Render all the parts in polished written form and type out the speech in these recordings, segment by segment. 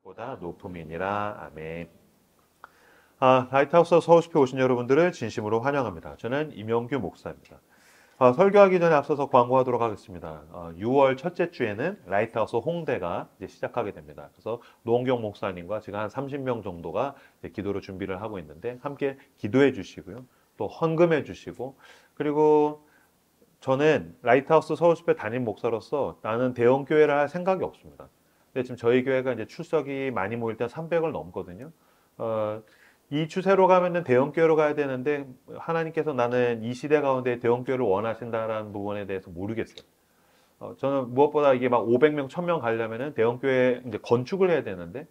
보다 높음이니라. 아멘. 라이트하우스 서울숲에 오신 여러분들을 진심으로 환영합니다. 저는 임영규 목사입니다. 설교하기 전에 앞서서 광고하도록 하겠습니다. 6월 첫째 주에는 라이트하우스 홍대가 이제 시작하게 됩니다. 그래서 노홍경 목사님과 지금 한 30명 정도가 기도로 준비를 하고 있는데 함께 기도해 주시고요. 또 헌금해 주시고, 그리고 저는 라이트하우스 서울숲의 담임 목사로서 나는 대형 교회를 할 생각이 없습니다. 근데 지금 저희 교회가 이제 출석이 많이 모일 때 300을 넘거든요. 이 추세로 가면은 대형 교회로 가야 되는데 하나님께서 나는 이 시대 가운데 대형 교회를 원하신다라는 부분에 대해서 모르겠어요. 저는 무엇보다 이게 막 500명, 1000명 가려면은 대형 교회 이제 건축을 해야 되는데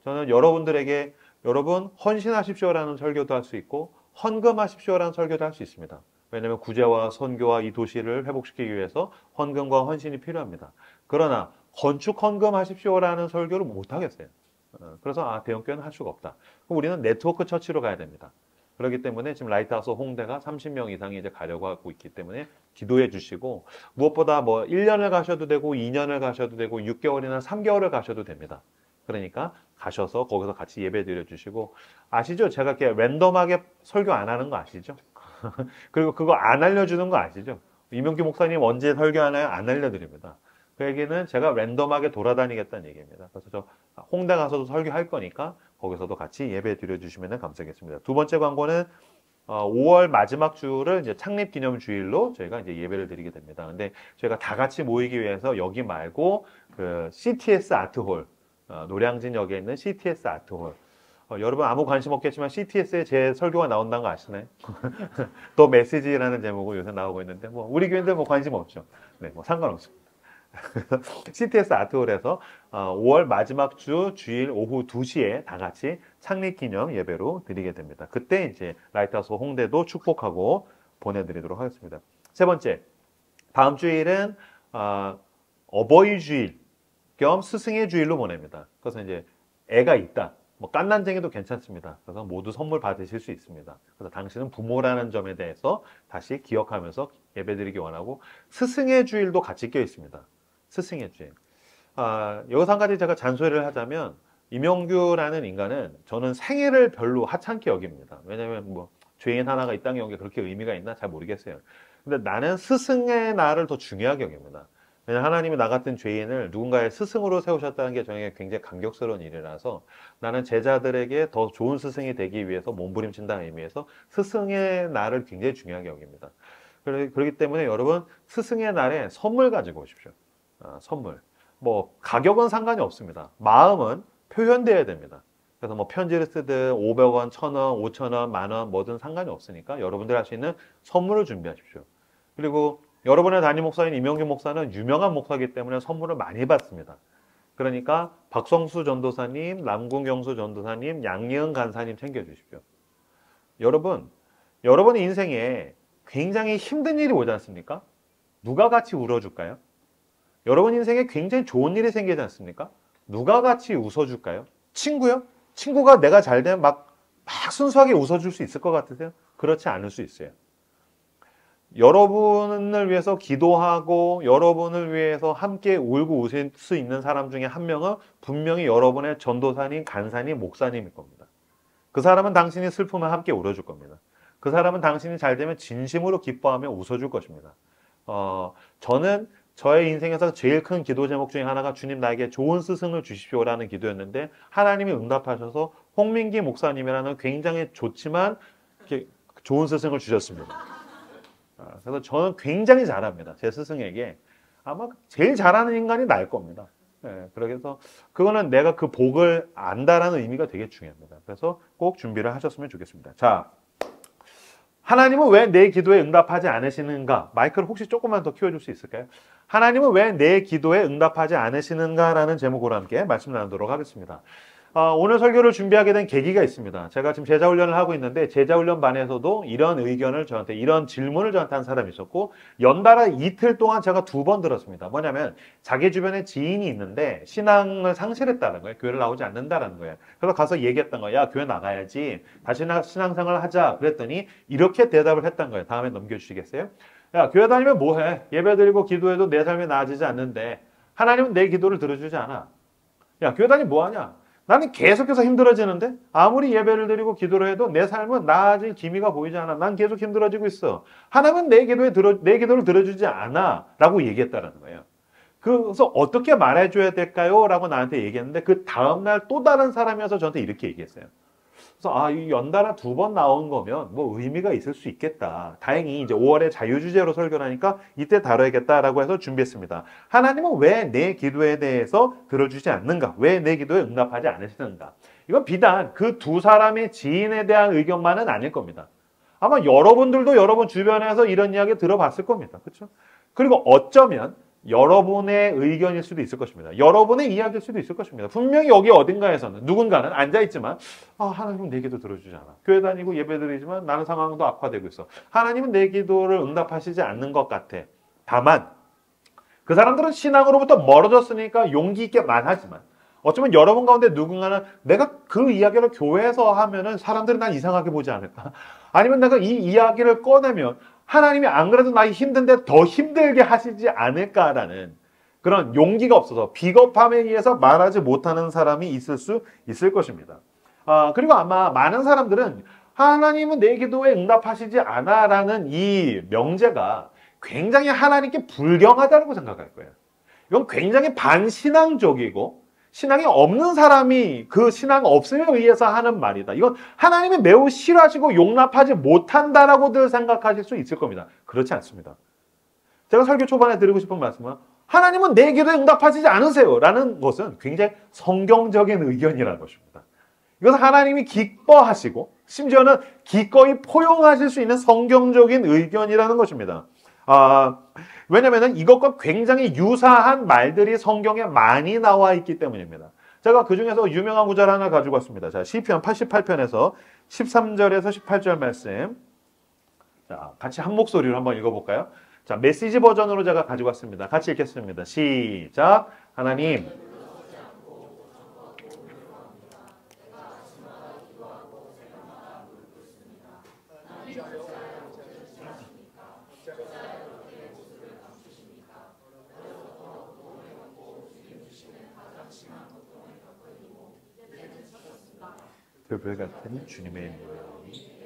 저는 여러분들에게 여러분 헌신하십시오라는 설교도 할 수 있고 헌금하십시오라는 설교도 할 수 있습니다. 왜냐하면 구제와 선교와 이 도시를 회복시키기 위해서 헌금과 헌신이 필요합니다. 그러나 건축 헌금하십시오라는 설교를 못 하겠어요. 그래서 대형교회는 할 수가 없다. 그럼 우리는 네트워크 처치로 가야 됩니다. 그렇기 때문에 지금 라이트하우스 홍대가 30명 이상이 이제 가려고 하고 있기 때문에 기도해 주시고, 무엇보다 뭐 1년을 가셔도 되고 2년을 가셔도 되고 6개월이나 3개월을 가셔도 됩니다. 그러니까 가셔서 거기서 같이 예배 드려 주시고, 아시죠? 제가 이렇게 랜덤하게 설교 안 하는 거 아시죠? 그리고 그거 안 알려주는 거 아시죠? 이명규 목사님 언제 설교하나요? 안 알려드립니다. 그 얘기는 제가 랜덤하게 돌아다니겠다는 얘기입니다. 그래서 저 홍대 가서도 설교할 거니까 거기서도 같이 예배 드려주시면 감사하겠습니다. 두 번째 광고는 5월 마지막 주를 이제 창립 기념 주일로 저희가 이제 예배를 드리게 됩니다. 근데 저희가 다 같이 모이기 위해서 여기 말고 그 CTS 아트홀, 노량진역에 있는 CTS 아트홀. 여러분 아무 관심 없겠지만 CTS에 제 설교가 나온다는 거 아시나요? 또 메시지라는 제목으로 요새 나오고 있는데 뭐 우리 교인들 뭐 관심 없죠. 네, 뭐 상관없습니다. CTS 아트홀에서 5월 마지막 주 주일 오후 2시에 다 같이 창립기념 예배로 드리게 됩니다. 그때 이제 라이트하우스 홍대도 축복하고 보내드리도록 하겠습니다. 세 번째, 다음 주일은 어버이 주일 겸 스승의 주일로 보냅니다. 그래서 이제 애가 있다, 뭐 깐난쟁이도 괜찮습니다. 그래서 모두 선물 받으실 수 있습니다. 그래서 당신은 부모라는 점에 대해서 다시 기억하면서 예배드리기 원하고, 스승의 주일도 같이 껴 있습니다. 스승의 주일. 여기서 한 가지 제가 잔소리를 하자면, 임영규라는 인간은 저는 생애를 별로 하찮게 여깁니다. 왜냐하면 뭐 죄인 하나가 이 땅에 온 게 그렇게 의미가 있나 잘 모르겠어요. 근데 나는 스승의 날을 더 중요하게 여깁니다. 왜냐하면 하나님이 나 같은 죄인을 누군가의 스승으로 세우셨다는 게 저에게 굉장히 감격스러운 일이라서 나는 제자들에게 더 좋은 스승이 되기 위해서 몸부림친다는 의미에서 스승의 날을 굉장히 중요하게 여깁니다. 그렇기 때문에 여러분 스승의 날에 선물 가지고 오십시오. 선물. 뭐 가격은 상관이 없습니다. 마음은 표현돼야 됩니다. 그래서 뭐 편지를 쓰든 500원, 1000원, 5000원, 만원 뭐든 상관이 없으니까 여러분들 할 수 있는 선물을 준비하십시오. 그리고 여러분의 담임 목사인 임영규 목사는 유명한 목사이기 때문에 선물을 많이 받습니다. 그러니까 박성수 전도사님, 남궁경수 전도사님, 양예은 간사님 챙겨주십시오. 여러분의 인생에 굉장히 힘든 일이 오지 않습니까? 누가 같이 울어줄까요? 여러분 인생에 굉장히 좋은 일이 생기지 않습니까? 누가 같이 웃어줄까요? 친구요? 친구가 내가 잘 되면 막 순수하게 웃어줄 수 있을 것 같으세요? 그렇지 않을 수 있어요. 여러분을 위해서 기도하고 여러분을 위해서 함께 울고 웃을 수 있는 사람 중에 한 명은 분명히 여러분의 전도사님, 간사님, 목사님일 겁니다. 그 사람은 당신이 슬프면 함께 울어줄 겁니다. 그 사람은 당신이 잘 되면 진심으로 기뻐하며 웃어줄 것입니다. 저는 저의 인생에서 제일 큰 기도 제목 중에 하나가 주님 나에게 좋은 스승을 주십시오라는 기도였는데 하나님이 응답하셔서 홍민기 목사님이라는 굉장히 좋지만 좋은 스승을 주셨습니다. 그래서 저는 굉장히 잘합니다. 제 스승에게 아마 제일 잘하는 인간이 나일 겁니다. 그래서 그거는 내가 그 복을 안다라는 의미가 되게 중요합니다. 그래서 꼭 준비를 하셨으면 좋겠습니다. 자, 하나님은 왜 내 기도에 응답하지 않으시는가? 마이크를 혹시 조금만 더 키워줄 수 있을까요? 하나님은 왜 내 기도에 응답하지 않으시는가라는 제목으로 함께 말씀 나누도록 하겠습니다. 오늘 설교를 준비하게 된 계기가 있습니다. 제가 지금 제자훈련을 하고 있는데 제자훈련반에서도 이런 의견을 저한테, 이런 질문을 저한테 한 사람이 있었고 연달아 이틀 동안 제가 2번 들었습니다. 뭐냐면 자기 주변에 지인이 있는데 신앙을 상실했다는 거예요. 교회를 나오지 않는다는 거예요. 그래서 가서 얘기했던 거예요. 야, 교회 나가야지. 다시 신앙생활을 하자. 그랬더니 이렇게 대답을 했던 거예요. 다음에 넘겨주시겠어요? 야, 교회 다니면 뭐해? 예배드리고 기도해도 내 삶이 나아지지 않는데 하나님은 내 기도를 들어주지 않아. 야, 교회 다니면 뭐하냐? 나는 계속해서 힘들어지는데 아무리 예배를 드리고 기도를 해도 내 삶은 나아질 기미가 보이지 않아. 난 계속 힘들어지고 있어. 하나님은 내 기도를 들어주지 않아 라고 얘기했다는 거예요. 그래서 어떻게 말해줘야 될까요? 라고 나한테 얘기했는데 그 다음날 또 다른 사람이어서 저한테 이렇게 얘기했어요. 그래서 이 연달아 2번 나온 거면 뭐 의미가 있을 수 있겠다. 다행히 이제 5월에 자유주제로 설교를 하니까 이때 다뤄야겠다라고 해서 준비했습니다. 하나님은 왜 내 기도에 대해서 들어주지 않는가? 왜 내 기도에 응답하지 않으시는가? 이건 비단 그 두 사람의 지인에 대한 의견만은 아닐 겁니다. 아마 여러분들도 여러분 주변에서 이런 이야기 들어봤을 겁니다. 그렇죠? 그리고 어쩌면 여러분의 의견일 수도 있을 것입니다. 여러분의 이야기일 수도 있을 것입니다. 분명히 여기 어딘가에서는 누군가는 앉아있지만 하나님은 내 기도 들어주지 않아. 교회 다니고 예배드리지만 나는 상황도 악화되고 있어. 하나님은 내 기도를 응답하시지 않는 것 같아. 다만 그 사람들은 신앙으로부터 멀어졌으니까 용기 있게 말하지만 어쩌면 여러분 가운데 누군가는 내가 그 이야기를 교회에서 하면은 사람들은 난 이상하게 보지 않을까? 아니면 내가 이 이야기를 꺼내면 하나님이 안 그래도 나 힘든데 더 힘들게 하시지 않을까라는 그런 용기가 없어서 비겁함에 의해서 말하지 못하는 사람이 있을 수 있을 것입니다. 그리고 아마 많은 사람들은 하나님은 내 기도에 응답하시지 않아라는 이 명제가 굉장히 하나님께 불경하다고 생각할 거예요. 이건 굉장히 반신앙적이고 신앙이 없는 사람이 그 신앙 없음에 의해서 하는 말이다. 이건 하나님이 매우 싫어하시고 용납하지 못한다라고들 생각하실 수 있을 겁니다. 그렇지 않습니다. 제가 설교 초반에 드리고 싶은 말씀은 하나님은 내 기도에 응답하시지 않으세요 라는 것은 굉장히 성경적인 의견이라는 것입니다. 이것은 하나님이 기뻐하시고 심지어는 기꺼이 포용하실 수 있는 성경적인 의견이라는 것입니다. 왜냐하면 이것과 굉장히 유사한 말들이 성경에 많이 나와 있기 때문입니다. 제가 그 중에서 유명한 구절 하나 가지고 왔습니다. 자, 시편 88편에서 13절에서 18절 말씀. 자, 같이 한 목소리로 한번 읽어볼까요? 자, 메시지 버전으로 제가 가지고 왔습니다. 같이 읽겠습니다. 시작. 하나님. 별별 같은 주님의 모양이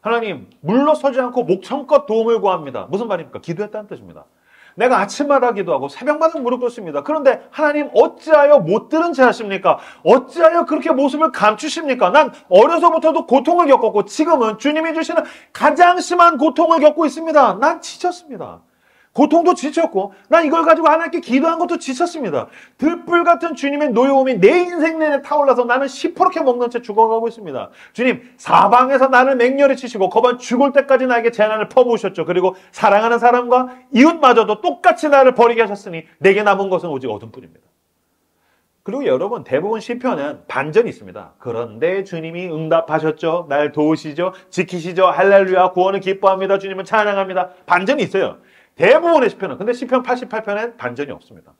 하나님 물러서지 않고 목청껏 도움을 구합니다. 무슨 말입니까? 기도했다는 뜻입니다. 내가 아침마다 기도하고 새벽마다 무릎 꿇습니다. 그런데 하나님 어찌하여 못 들은 채 하십니까? 어찌하여 그렇게 모습을 감추십니까? 난 어려서부터도 고통을 겪었고 지금은 주님이 주시는 가장 심한 고통을 겪고 있습니다. 난 지쳤습니다. 고통도 지쳤고 난 이걸 가지고 하나님께 기도한 것도 지쳤습니다. 들불 같은 주님의 노여움이 내 인생 내내 타올라서 나는 시퍼렇게 먹는 채 죽어가고 있습니다. 주님 사방에서 나를 맹렬히 치시고 거반 죽을 때까지 나에게 재난을 퍼부으셨죠. 그리고 사랑하는 사람과 이웃마저도 똑같이 나를 버리게 하셨으니 내게 남은 것은 오직 어둠뿐입니다. 그리고 여러분 대부분 시편은 반전이 있습니다. 그런데 주님이 응답하셨죠. 날 도우시죠. 지키시죠. 할렐루야 구원을 기뻐합니다. 주님은 찬양합니다. 반전이 있어요. 대부분의 시편은. 근데 시편 88편엔 반전이 없습니다.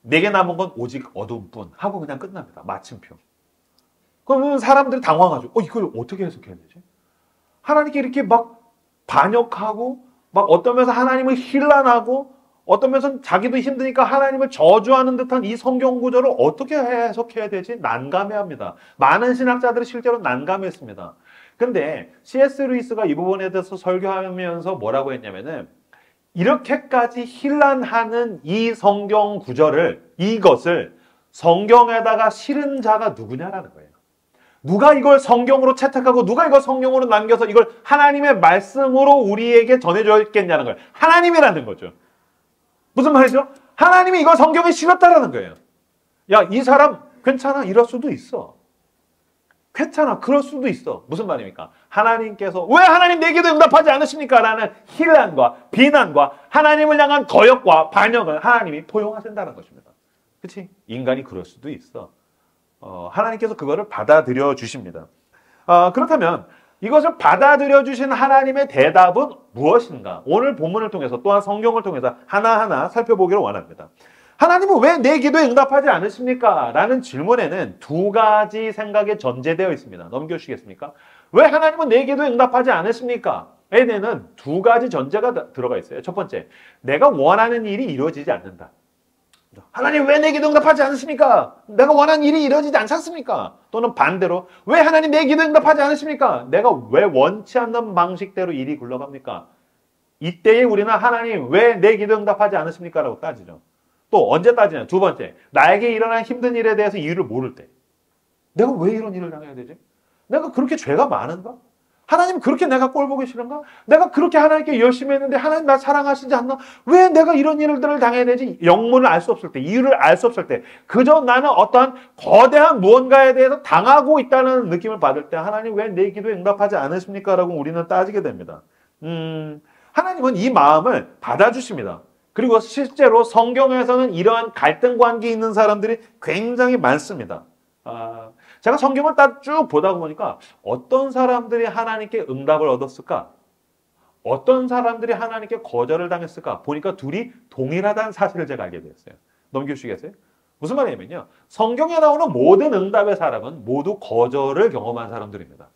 내게 남은 건 오직 어둠뿐 하고 그냥 끝납니다. 마침표. 그러면 사람들이 당황하죠. 이걸 어떻게 해석해야 되지? 하나님께 이렇게 막 반역하고 막 어떤 면에서 하나님을 힐난하고 어떤 면에서는 자기도 힘드니까 하나님을 저주하는 듯한 이 성경 구절을 어떻게 해석해야 되지? 난감해합니다. 많은 신학자들이 실제로 난감했습니다. 근데 C.S. 루이스가 이 부분에 대해서 설교하면서 뭐라고 했냐면은 이렇게까지 힐난하는 이 성경 구절을 이것을 성경에다가 실은 자가 누구냐라는 거예요. 누가 이걸 성경으로 채택하고 누가 이걸 성경으로 남겨서 이걸 하나님의 말씀으로 우리에게 전해줬겠냐는 거예요. 하나님이라는 거죠. 무슨 말이죠? 하나님이 이걸 성경에 실었다라는 거예요. 야, 이 사람 괜찮아. 이럴 수도 있어. 괜찮아. 그럴 수도 있어. 무슨 말입니까? 하나님께서 왜 하나님 내 기도 응답하지 않으십니까? 라는 힐난과 비난과 하나님을 향한 거역과 반역을 하나님이 포용하신다는 것입니다. 그렇지? 인간이 그럴 수도 있어. 하나님께서 그거를 받아들여 주십니다. 그렇다면 이것을 받아들여 주신 하나님의 대답은 무엇인가? 오늘 본문을 통해서 또한 성경을 통해서 하나하나 살펴보기를 원합니다. 하나님은 왜 내 기도에 응답하지 않으십니까? 라는 질문에는 두 가지 생각이 전제되어 있습니다. 넘겨주시겠습니까? 왜 하나님은 내 기도에 응답하지 않으십니까? 에는 두 가지 전제가 들어가 있어요. 첫 번째, 내가 원하는 일이 이루어지지 않는다. 하나님 왜 내 기도 응답하지 않으십니까? 내가 원하는 일이 이루어지지 않지 않습니까? 또는 반대로 왜 하나님 내 기도 응답하지 않으십니까? 내가 왜 원치 않는 방식대로 일이 굴러갑니까? 이때에 우리는 하나님 왜 내 기도 응답하지 않으십니까? 라고 따지죠. 또 언제 따지냐? 두 번째, 나에게 일어난 힘든 일에 대해서 이유를 모를 때. 내가 왜 이런 일을 당해야 되지? 내가 그렇게 죄가 많은가? 하나님 그렇게 내가 꼴 보기 싫은가? 내가 그렇게 하나님께 열심히 했는데 하나님 나 사랑하시지 않나? 왜 내가 이런 일들을 당해야 되지? 영문을 알 수 없을 때, 이유를 알 수 없을 때, 그저 나는 어떠한 거대한 무언가에 대해서 당하고 있다는 느낌을 받을 때 하나님 왜 내 기도에 응답하지 않으십니까? 라고 우리는 따지게 됩니다. 하나님은 이 마음을 받아주십니다. 그리고 실제로 성경에서는 이러한 갈등 관계에 있는 사람들이 굉장히 많습니다. 제가 성경을 딱 쭉 보다 보니까 어떤 사람들이 하나님께 응답을 얻었을까? 어떤 사람들이 하나님께 거절을 당했을까? 보니까 둘이 동일하다는 사실을 제가 알게 되었어요. 넘겨주시겠어요? 무슨 말이냐면요. 성경에 나오는 모든 응답의 사람은 모두 거절을 경험한 사람들입니다.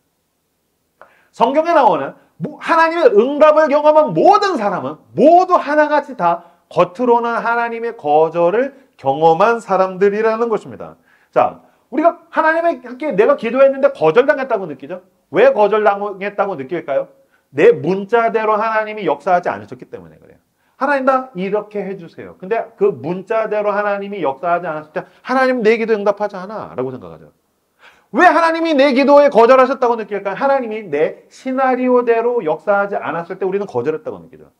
성경에 나오는 하나님의 응답을 경험한 모든 사람은 모두 하나같이 다 겉으로는 하나님의 거절을 경험한 사람들이라는 것입니다. 자, 우리가 하나님께 내가 기도했는데 거절당했다고 느끼죠? 왜 거절당했다고 느낄까요? 내 문자대로 하나님이 역사하지 않으셨기 때문에 그래요. 하나님 나 이렇게 해주세요. 근데 그 문자대로 하나님이 역사하지 않았을 때 하나님 내 기도 응답하지 않아 라고 생각하죠. 왜 하나님이 내 기도에 거절하셨다고 느낄까요? 하나님이 내 시나리오대로 역사하지 않았을 때 우리는 거절했다고 느끼죠.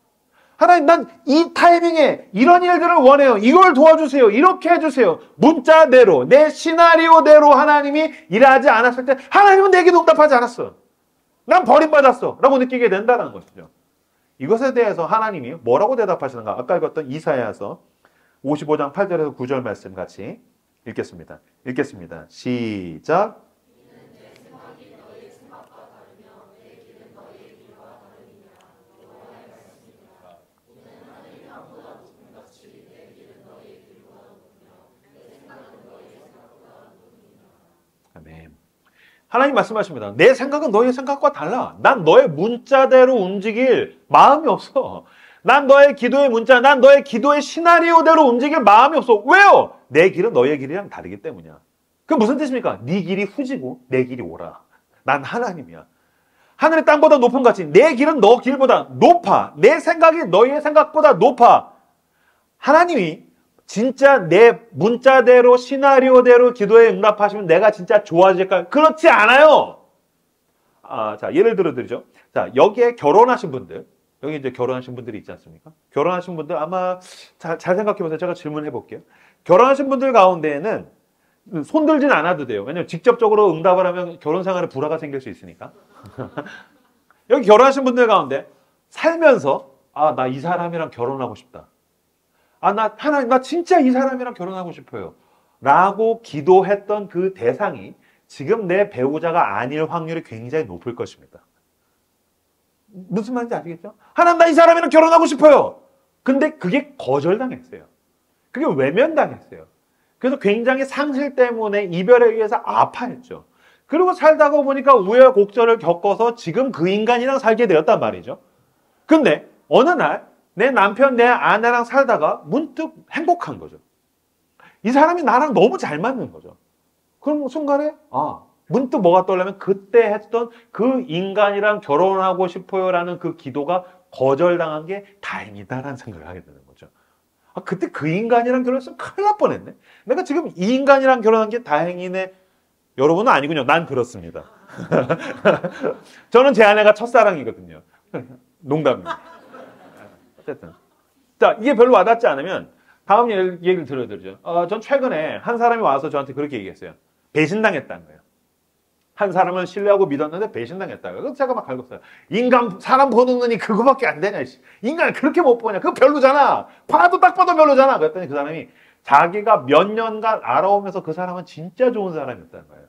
하나님 난 이 타이밍에 이런 일들을 원해요. 이걸 도와주세요. 이렇게 해주세요. 문자대로 내 시나리오대로 하나님이 일하지 않았을 때 하나님은 내 기도 응답하지 않았어. 난 버림받았어 라고 느끼게 된다는 것이죠. 이것에 대해서 하나님이 뭐라고 대답하시는가? 아까 읽었던 이사야서 55장 8절에서 9절 말씀 같이 읽겠습니다. 시작. 아멘. 하나님 말씀하십니다. 내 생각은 너의 생각과 달라. 난 너의 문자대로 움직일 마음이 없어. 난 너의 기도의 문자, 난 너의 기도의 시나리오대로 움직일 마음이 없어. 왜요? 내 길은 너의 길이랑 다르기 때문이야. 그게 무슨 뜻입니까? 네 길이 후지고 내 길이 오라. 난 하나님이야. 하늘의 땅보다 높은 같이 내 길은 너 길보다 높아. 내 생각이 너의 생각보다 높아. 하나님이 진짜 내 문자대로 시나리오대로 기도에 응답하시면 내가 진짜 좋아질까요? 그렇지 않아요. 자, 예를 들어 드리죠. 자, 여기에 결혼하신 분들, 여기 이제 결혼하신 분들이 있지 않습니까? 결혼하신 분들 아마 잘 생각해 보세요. 제가 질문해 볼게요. 결혼하신 분들 가운데에는 손 들진 않아도 돼요. 왜냐면 직접적으로 응답을 하면 결혼 생활에 불화가 생길 수 있으니까. 여기 결혼하신 분들 가운데 살면서 나 이 사람이랑 결혼하고 싶다. 하나님, 나 진짜 이 사람이랑 결혼하고 싶어요. 라고 기도했던 그 대상이 지금 내 배우자가 아닐 확률이 굉장히 높을 것입니다. 무슨 말인지 아시겠죠? 하나님, 나 이 사람이랑 결혼하고 싶어요. 근데 그게 거절당했어요. 그게 외면당했어요. 그래서 굉장히 상실 때문에 이별에 의해서 아파했죠. 그리고 살다가 보니까 우여곡절을 겪어서 지금 그 인간이랑 살게 되었단 말이죠. 근데 어느 날 내 남편, 내 아내랑 살다가 문득 행복한 거죠. 이 사람이 나랑 너무 잘 맞는 거죠. 그럼 순간에 문득 뭐가 떠오르면 그때 했던 그 인간이랑 결혼하고 싶어요라는 그 기도가 거절당한 게 다행이다라는 생각을 하게 되는 거죠. 그때 그 인간이랑 결혼했으면 큰일 날 뻔했네. 내가 지금 이 인간이랑 결혼한 게 다행이네. 여러분은 아니군요. 난 그렇습니다. 저는 제 아내가 첫사랑이거든요. 농담입니다. 어쨌든. 자, 이게 별로 와닿지 않으면 다음 얘기를 들어드리죠. 전 최근에 한 사람이 와서 저한테 그렇게 얘기했어요. 배신당했다는 거예요. 한 사람을 신뢰하고 믿었는데 배신당했다. 그래서 제가 막 갈궜어요. 인간, 사람 보는 눈이 그거밖에 안 되냐. 인간을 그렇게 못 보냐. 그거 별로잖아. 딱 봐도 별로잖아. 그랬더니 그 사람이 자기가 몇 년간 알아오면서 그 사람은 진짜 좋은 사람이었다는 거예요.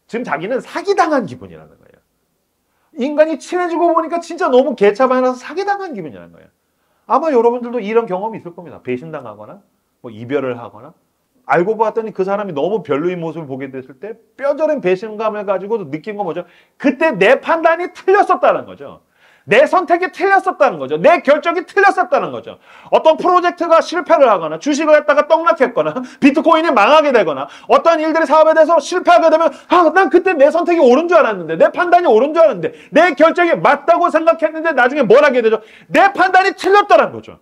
지금 자기는 사기당한 기분이라는 거예요. 인간이 친해지고 보니까 진짜 너무 개차반이라서 사기당한 기분이라는 거예요. 아마 여러분들도 이런 경험이 있을 겁니다. 배신당하거나 뭐 이별을 하거나 알고 봤더니 그 사람이 너무 별로인 모습을 보게 됐을 때 뼈저린 배신감을 가지고 느낀 건 뭐죠? 그때 내 판단이 틀렸었다는 거죠. 내 선택이 틀렸었다는 거죠. 내 결정이 틀렸었다는 거죠. 어떤 프로젝트가 실패를 하거나 주식을 했다가 떡락했거나 비트코인이 망하게 되거나 어떤 일들이 사업에 대해서 실패하게 되면 난 그때 내 선택이 옳은 줄 알았는데 내 판단이 옳은 줄 알았는데 내 결정이 맞다고 생각했는데 나중에 뭘 하게 되죠? 내 판단이 틀렸다는 거죠.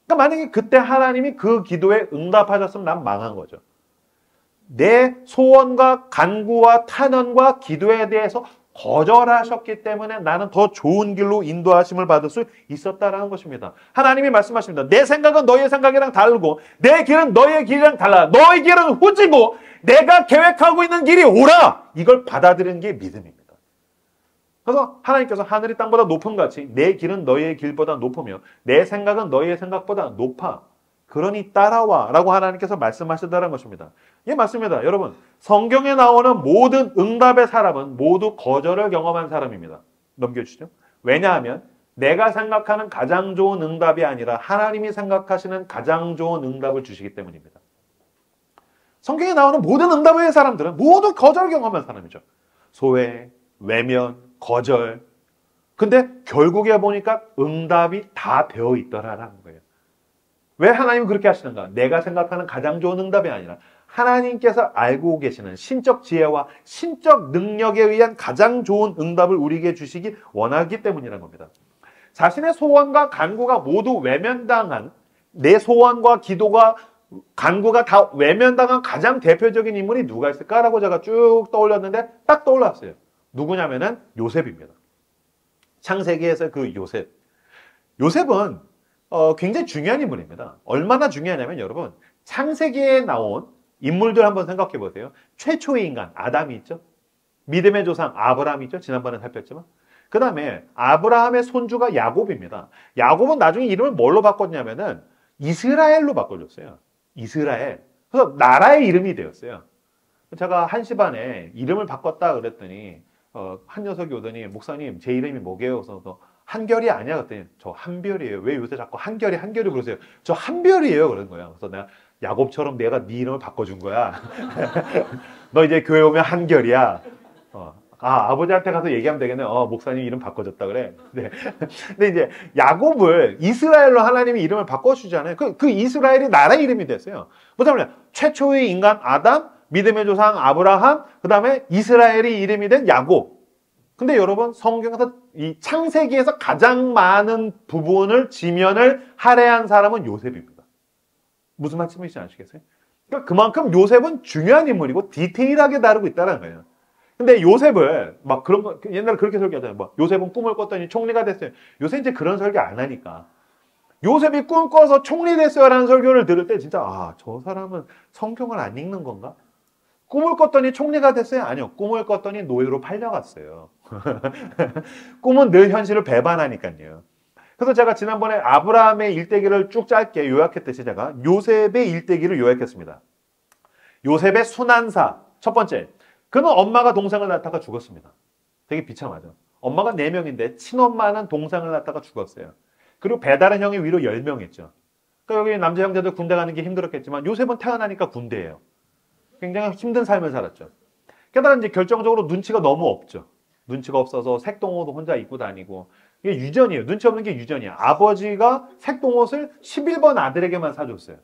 그러니까 만약에 그때 하나님이 그 기도에 응답하셨으면 난 망한 거죠. 내 소원과 간구와 탄원과 기도에 대해서 거절하셨기 때문에 나는 더 좋은 길로 인도하심을 받을 수 있었다라는 것입니다. 하나님이 말씀하십니다. 내 생각은 너의 생각이랑 다르고 내 길은 너의 길이랑 달라. 너의 길은 후지고 내가 계획하고 있는 길이 옳아. 이걸 받아들이는 게 믿음입니다. 그래서 하나님께서 하늘이 땅보다 높은 같이 내 길은 너의 길보다 높으며 내 생각은 너의 생각보다 높아. 그러니 따라와 라고 하나님께서 말씀하시다는 것입니다. 이게 맞습니다. 여러분, 성경에 나오는 모든 응답의 사람은 모두 거절을 경험한 사람입니다. 넘겨주시죠. 왜냐하면 내가 생각하는 가장 좋은 응답이 아니라 하나님이 생각하시는 가장 좋은 응답을 주시기 때문입니다. 성경에 나오는 모든 응답의 사람들은 모두 거절을 경험한 사람이죠. 소외, 외면, 거절. 근데 결국에 보니까 응답이 다 되어 있더라라는 거예요. 왜 하나님은 그렇게 하시는가? 내가 생각하는 가장 좋은 응답이 아니라 하나님께서 알고 계시는 신적 지혜와 신적 능력에 의한 가장 좋은 응답을 우리에게 주시기 원하기 때문이라는 겁니다. 자신의 소원과 간구가 모두 외면당한 내 소원과 기도가 간구가 다 외면당한 가장 대표적인 인물이 누가 있을까라고 제가 쭉 떠올렸는데 딱 떠올랐어요. 누구냐면은 요셉입니다. 창세기에서 그 요셉. 요셉은 굉장히 중요한 인물입니다. 얼마나 중요하냐면 여러분 창세기에 나온 인물들 한번 생각해 보세요. 최초의 인간 아담이 있죠. 믿음의 조상 아브라함이 있죠. 지난번에 살폈지만 그 다음에 아브라함의 손주가 야곱입니다. 야곱은 나중에 이름을 뭘로 바꿨냐면은 이스라엘로 바꿔줬어요. 이스라엘. 그래서 나라의 이름이 되었어요. 제가 1시 반에 이름을 바꿨다 그랬더니 한 녀석이 오더니 목사님 제 이름이 뭐게요? 그래서 한결이 아니야 그랬더니 저 한별이에요. 왜 요새 자꾸 한결이 부르세요? 저 한별이에요 그런 거야. 그래서 내가 야곱처럼 내가 네 이름을 바꿔준 거야. 너 이제 교회 오면 한결이야. 아버지한테 가서 얘기하면 되겠네. 목사님 이름 바꿔줬다 그래. 네. 근데 이제 야곱을 이스라엘로 하나님이 이름을 바꿔주잖아요. 그 이스라엘이 나라 이름이 됐어요. 뭐냐면 최초의 인간 아담, 믿음의 조상 아브라함, 그 다음에 이스라엘이 이름이 된 야곱. 근데 여러분 성경에서 이 창세기에서 가장 많은 부분을 지면을 할애한 사람은 요셉입니다. 무슨 말씀이신지 아시겠어요? 그러니까 그만큼 요셉은 중요한 인물이고 디테일하게 다루고 있다는 거예요. 근데 요셉을 막 그런 거 옛날에 그렇게 설교하잖아요. 뭐 요셉은 꿈을 꿨더니 총리가 됐어요. 요새 이제 그런 설교 안 하니까. 요셉이 꿈 꿔서 총리 됐어요라는 설교를 들을 때 진짜 저 사람은 성경을 안 읽는 건가? 꿈을 꿨더니 총리가 됐어요? 아니요. 꿈을 꿨더니 노예로 팔려갔어요. 꿈은 늘 현실을 배반하니까요. 그래서 제가 지난번에 아브라함의 일대기를 쭉 짧게 요약했듯이 제가 요셉의 일대기를 요약했습니다. 요셉의 순환사. 첫 번째. 그는 엄마가 동생을 낳다가 죽었습니다. 되게 비참하죠. 엄마가 4명인데 친엄마는 동생을 낳다가 죽었어요. 그리고 배다른 형이 위로 10명 있죠. 그러니까 여기 남자 형제들 군대 가는 게 힘들었겠지만 요셉은 태어나니까 군대예요. 굉장히 힘든 삶을 살았죠. 게다가 이제 결정적으로 눈치가 너무 없죠. 눈치가 없어서 색동옷도 혼자 입고 다니고 이게 유전이에요. 눈치 없는 게 유전이야. 아버지가 색동옷을 11번 아들에게만 사줬어요.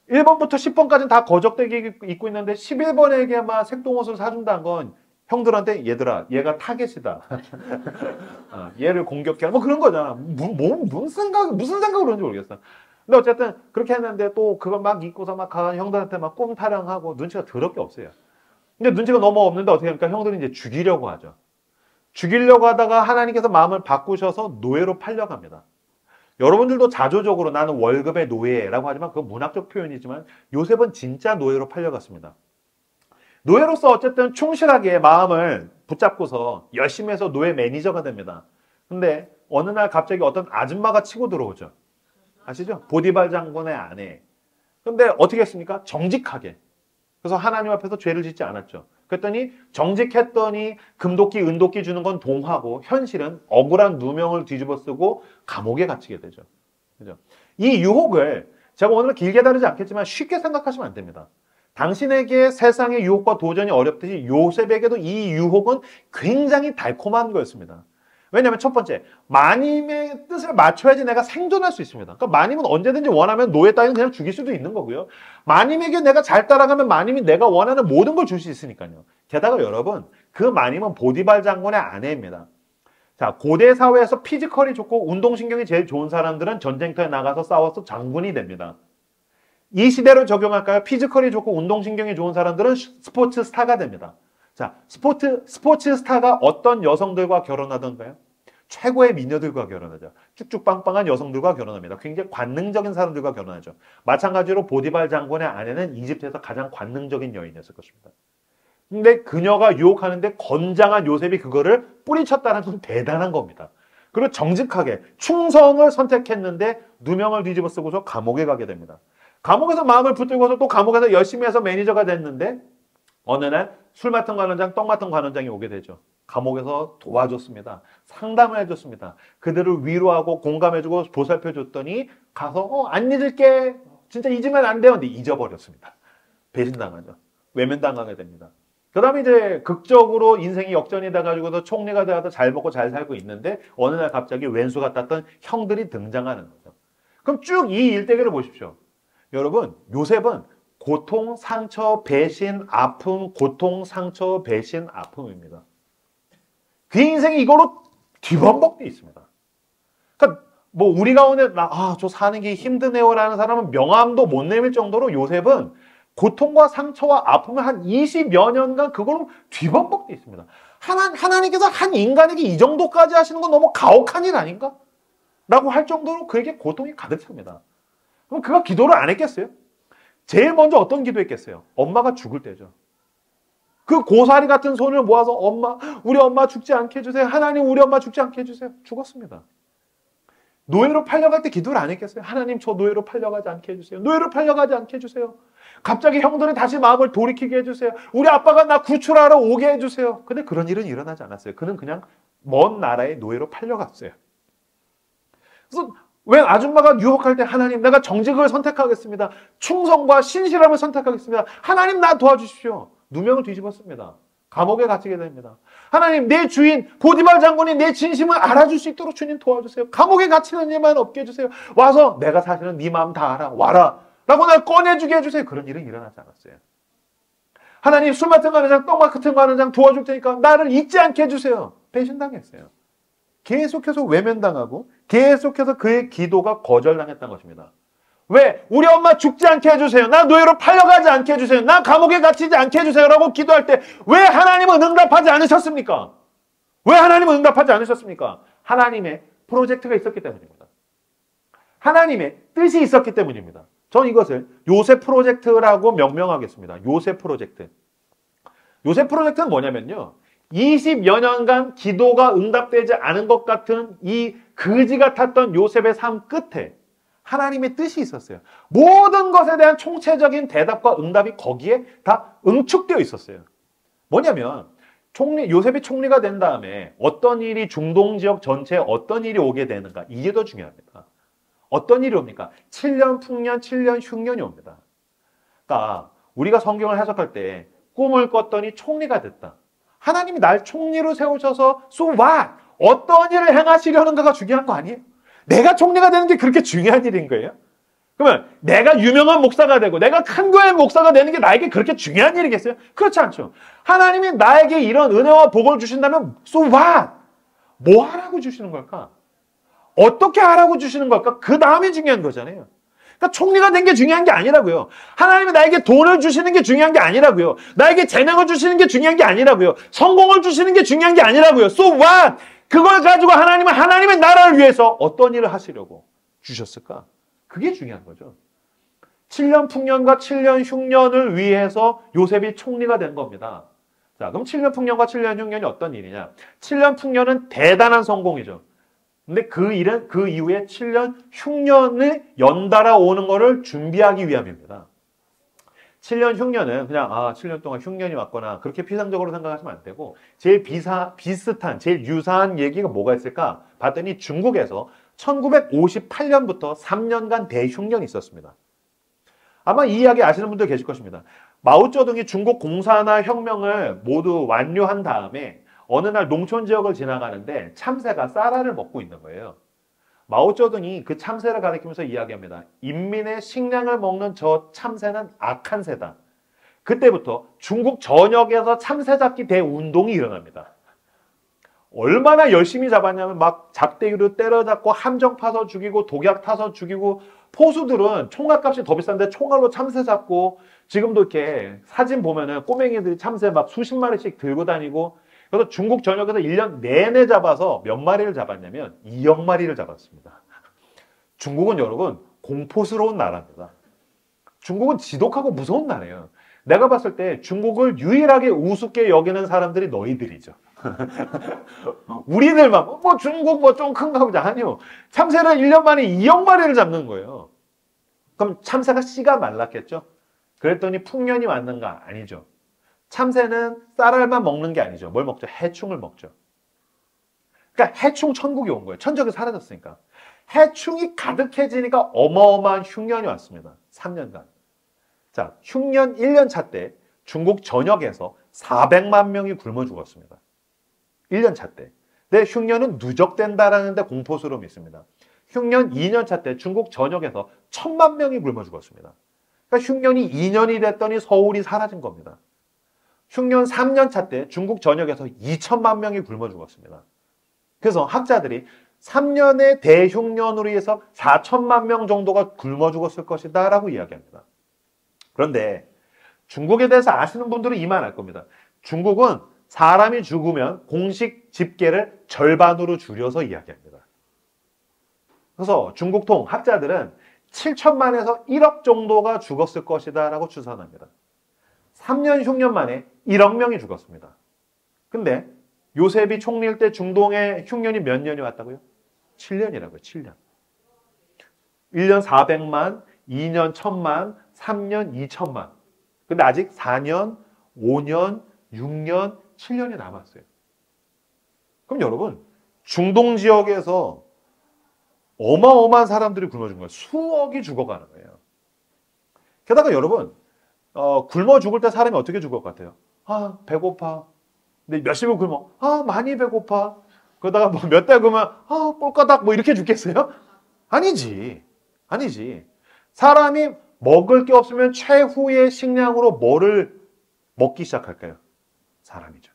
1번부터 10번까지는 다 거적대게 입고 있는데 11번에게만 색동옷을 사준다는 건 형들한테 얘들아 얘가 타겟이다. 얘를 공격해. 뭐 그런 거잖아. 무슨 생각으로 그런지 모르겠어. 근데 어쨌든 그렇게 했는데 또 그걸 막 입고서 막 가는 형들한테 막 꿈 타령하고 눈치가 더럽게 없어요. 근데 눈치가 너무 없는데 어떻게 합니까? 형들이 이제 죽이려고 하죠. 죽이려고 하다가 하나님께서 마음을 바꾸셔서 노예로 팔려갑니다. 여러분들도 자조적으로 나는 월급의 노예라고 하지만 그건 문학적 표현이지만 요셉은 진짜 노예로 팔려갔습니다. 노예로서 어쨌든 충실하게 마음을 붙잡고서 열심히 해서 노예 매니저가 됩니다. 근데 어느 날 갑자기 어떤 아줌마가 치고 들어오죠. 아시죠? 보디발 장군의 아내. 근데 어떻게 했습니까? 정직하게. 그래서 하나님 앞에서 죄를 짓지 않았죠. 그랬더니 정직했더니 금도끼, 은도끼 주는 건 동화고 현실은 억울한 누명을 뒤집어 쓰고 감옥에 갇히게 되죠. 그죠? 이 유혹을 제가 오늘은 길게 다루지 않겠지만 쉽게 생각하시면 안 됩니다. 당신에게 세상의 유혹과 도전이 어렵듯이 요셉에게도 이 유혹은 굉장히 달콤한 거였습니다. 왜냐하면 첫 번째, 마님의 뜻을 맞춰야지 내가 생존할 수 있습니다. 그러니까 마님은 언제든지 원하면 노예 따위는 그냥 죽일 수도 있는 거고요. 마님에게 내가 잘 따라가면 마님이 내가 원하는 모든 걸 줄 수 있으니까요. 게다가 여러분, 그 마님은 보디발 장군의 아내입니다. 자, 고대 사회에서 피지컬이 좋고 운동신경이 제일 좋은 사람들은 전쟁터에 나가서 싸워서 장군이 됩니다. 이 시대로 적용할까요? 피지컬이 좋고 운동신경이 좋은 사람들은 스포츠 스타가 됩니다. 자, 스포츠 스타가 어떤 여성들과 결혼하던가요? 최고의 미녀들과 결혼하죠. 쭉쭉 빵빵한 여성들과 결혼합니다. 굉장히 관능적인 사람들과 결혼하죠. 마찬가지로 보디발 장군의 아내는 이집트에서 가장 관능적인 여인이었을 것입니다. 근데 그녀가 유혹하는데 건장한 요셉이 그거를 뿌리쳤다는 건 대단한 겁니다. 그리고 정직하게 충성을 선택했는데 누명을 뒤집어 쓰고서 감옥에 가게 됩니다. 감옥에서 마음을 붙들고서 또 감옥에서 열심히 해서 매니저가 됐는데 어느 날 술 맡은 관원장, 떡 맡은 관원장이 오게 되죠. 감옥에서 도와줬습니다. 상담을 해줬습니다. 그들을 위로하고 공감해주고 보살펴줬더니 가서 안 잊을게. 진짜 잊으면 안 돼요. 근데 잊어버렸습니다. 배신당하죠. 외면당하게 됩니다. 그 다음에 이제 극적으로 인생이 역전이 돼가지고도 총리가 돼서 잘 먹고 잘 살고 있는데 어느 날 갑자기 왼수 같았던 형들이 등장하는 거죠. 그럼 쭉 이 일대기를 보십시오. 여러분, 요셉은 고통, 상처, 배신, 아픔, 고통, 상처, 배신, 아픔입니다. 그 인생이 이걸로 뒤범벅돼 있습니다. 그러니까 뭐 우리가 오늘 저 사는 게 힘드네요라는 사람은 명함도 못 내밀 정도로 요셉은 고통과 상처와 아픔을 한 20여 년간 그걸로 뒤범벅돼 있습니다. 하나님께서 한 인간에게 이 정도까지 하시는 건 너무 가혹한 일 아닌가? 라고 할 정도로 그에게 고통이 가득 찹니다. 그럼 그가 기도를 안 했겠어요? 제일 먼저 어떤 기도했겠어요? 엄마가 죽을 때죠. 그 고사리 같은 손을 모아서 우리 엄마 죽지 않게 해주세요. 하나님, 우리 엄마 죽지 않게 해주세요. 죽었습니다. 노예로 팔려갈 때 기도를 안 했겠어요? 하나님, 저 노예로 팔려가지 않게 해주세요. 노예로 팔려가지 않게 해주세요. 갑자기 형들은 다시 마음을 돌이키게 해주세요. 우리 아빠가 나 구출하러 오게 해주세요. 근데 그런 일은 일어나지 않았어요. 그는 그냥 먼 나라의 노예로 팔려갔어요. 그래서 왜 아줌마가 유혹할 때 하나님, 내가 정직을 선택하겠습니다. 충성과 신실함을 선택하겠습니다. 하나님, 나 도와주십시오. 누명을 뒤집었습니다. 감옥에 갇히게 됩니다. 하나님, 내 주인 보디발 장군이 내 진심을 알아줄 수 있도록 주님 도와주세요. 감옥에 갇히는 일만 없게 해주세요. 와서 내가 사실은 네 마음 다 알아. 와라. 라고 날 꺼내주게 해주세요. 그런 일은 일어나지 않았어요. 하나님, 술 맡은 관원장, 떡 맡은 관원장 도와줄 테니까 나를 잊지 않게 해주세요. 배신당했어요. 계속해서 외면당하고 계속해서 그의 기도가 거절당했던 것입니다. 왜? 우리 엄마 죽지 않게 해주세요. 나 노예로 팔려가지 않게 해주세요. 나 감옥에 갇히지 않게 해주세요. 라고 기도할 때 왜 하나님은 응답하지 않으셨습니까? 왜 하나님은 응답하지 않으셨습니까? 하나님의 프로젝트가 있었기 때문입니다. 하나님의 뜻이 있었기 때문입니다. 전 이것을 요셉 프로젝트라고 명명하겠습니다. 요셉 프로젝트. 요셉 프로젝트는 뭐냐면요. 20여 년간 기도가 응답되지 않은 것 같은 이 그지 같았던 요셉의 삶 끝에 하나님의 뜻이 있었어요. 모든 것에 대한 총체적인 대답과 응답이 거기에 다 응축되어 있었어요. 뭐냐면 요셉이 총리가 된 다음에 어떤 일이 중동 지역 전체에 어떤 일이 오게 되는가, 이게 더 중요합니다. 어떤 일이 옵니까? 7년 풍년, 7년 흉년이 옵니다. 그러니까 우리가 성경을 해석할 때 꿈을 꿨더니 총리가 됐다. 하나님이 날 총리로 세우셔서 so what? 어떤 일을 행하시려는가가 중요한 거 아니에요? 내가 총리가 되는 게 그렇게 중요한 일인 거예요? 그러면 내가 유명한 목사가 되고 내가 큰 교회 목사가 되는 게 나에게 그렇게 중요한 일이겠어요? 그렇지 않죠. 하나님이 나에게 이런 은혜와 복을 주신다면 so what? 뭐 하라고 주시는 걸까? 어떻게 하라고 주시는 걸까? 그 다음이 중요한 거잖아요. 그러니까 총리가 된 게 중요한 게 아니라고요. 하나님이 나에게 돈을 주시는 게 중요한 게 아니라고요. 나에게 재능을 주시는 게 중요한 게 아니라고요. 성공을 주시는 게 중요한 게 아니라고요. So what? 그걸 가지고 하나님은 하나님의 나라를 위해서 어떤 일을 하시려고 주셨을까? 그게 중요한 거죠. 7년 풍년과 7년 흉년을 위해서 요셉이 총리가 된 겁니다. 자, 그럼 7년 풍년과 7년 흉년이 어떤 일이냐? 7년 풍년은 대단한 성공이죠. 근데 그 일은 그 이후에 7년 흉년을 연달아 오는 것을 준비하기 위함입니다. 7년 흉년은 그냥 7년 동안 흉년이 왔거나 그렇게 피상적으로 생각하시면 안 되고 제일 비슷한, 제일 유사한 얘기가 뭐가 있을까? 봤더니 중국에서 1958년부터 3년간 대흉년이 있었습니다. 아마 이 이야기 아시는 분들 계실 것입니다. 마오쩌둥이 중국 공산화 혁명을 모두 완료한 다음에 어느 날 농촌 지역을 지나가는데 참새가 쌀알을 먹고 있는 거예요. 마오쩌둥이 그 참새를 가리키면서 이야기합니다. 인민의 식량을 먹는 저 참새는 악한 새다. 그때부터 중국 전역에서 참새 잡기 대운동이 일어납니다. 얼마나 열심히 잡았냐면 막 작대기로 때려잡고 함정 파서 죽이고 독약 타서 죽이고, 포수들은 총알값이 더 비싼데 총알로 참새 잡고, 지금도 이렇게 사진 보면은 꼬맹이들이 참새 막 수십 마리씩 들고 다니고, 그래서 중국 전역에서 1년 내내 잡아서 몇 마리를 잡았냐면 2억 마리를 잡았습니다. 중국은 여러분 공포스러운 나라입니다. 중국은 지독하고 무서운 나라예요. 내가 봤을 때 중국을 유일하게 우습게 여기는 사람들이 너희들이죠. 우리들만 뭐 중국 뭐 좀 큰가 보자. 아니요. 참새를 1년 만에 2억 마리를 잡는 거예요. 그럼 참새가 씨가 말랐겠죠? 그랬더니 풍년이 왔는가? 아니죠. 참새는 쌀알만 먹는 게 아니죠. 뭘 먹죠? 해충을 먹죠. 그러니까 해충 천국이 온 거예요. 천적이 사라졌으니까. 해충이 가득해지니까 어마어마한 흉년이 왔습니다. 3년간. 자, 흉년 1년 차 때 중국 전역에서 400만 명이 굶어 죽었습니다. 1년 차 때. 근데 흉년은 누적된다라는 데 공포스러움이 있습니다. 흉년 2년 차 때 중국 전역에서 1000만 명이 굶어 죽었습니다. 그러니까 흉년이 2년이 됐더니 서울이 사라진 겁니다. 흉년 3년 차 때 중국 전역에서 2천만 명이 굶어 죽었습니다. 그래서 학자들이 3년의 대흉년으로 해서 4천만 명 정도가 굶어 죽었을 것이다 라고 이야기합니다. 그런데 중국에 대해서 아시는 분들은 이만 알 겁니다. 중국은 사람이 죽으면 공식 집계를 절반으로 줄여서 이야기합니다. 그래서 중국통 학자들은 7천만에서 1억 정도가 죽었을 것이다 라고 추산합니다. 3년 흉년 만에 1억 명이 죽었습니다. 근데 요셉이 총리일 때 중동의 흉년이 몇 년이 왔다고요? 7년이라고요. 7년. 1년 400만, 2년 1000만, 3년 2천만. 근데 아직 4년, 5년, 6년, 7년이 남았어요. 그럼 여러분, 중동 지역에서 어마어마한 사람들이 굶어 죽은 거예요. 수억이 죽어가는 거예요. 게다가 여러분, 굶어 죽을 때 사람이 어떻게 죽을 것 같아요? 아, 배고파. 근데 몇십을 굶어. 아, 많이 배고파. 그러다가 뭐 몇 달 굶으면 아, 꼴까닥 뭐 이렇게 죽겠어요? 아니지. 아니지. 사람이 먹을 게 없으면 최후의 식량으로 뭐를 먹기 시작할까요? 사람이죠.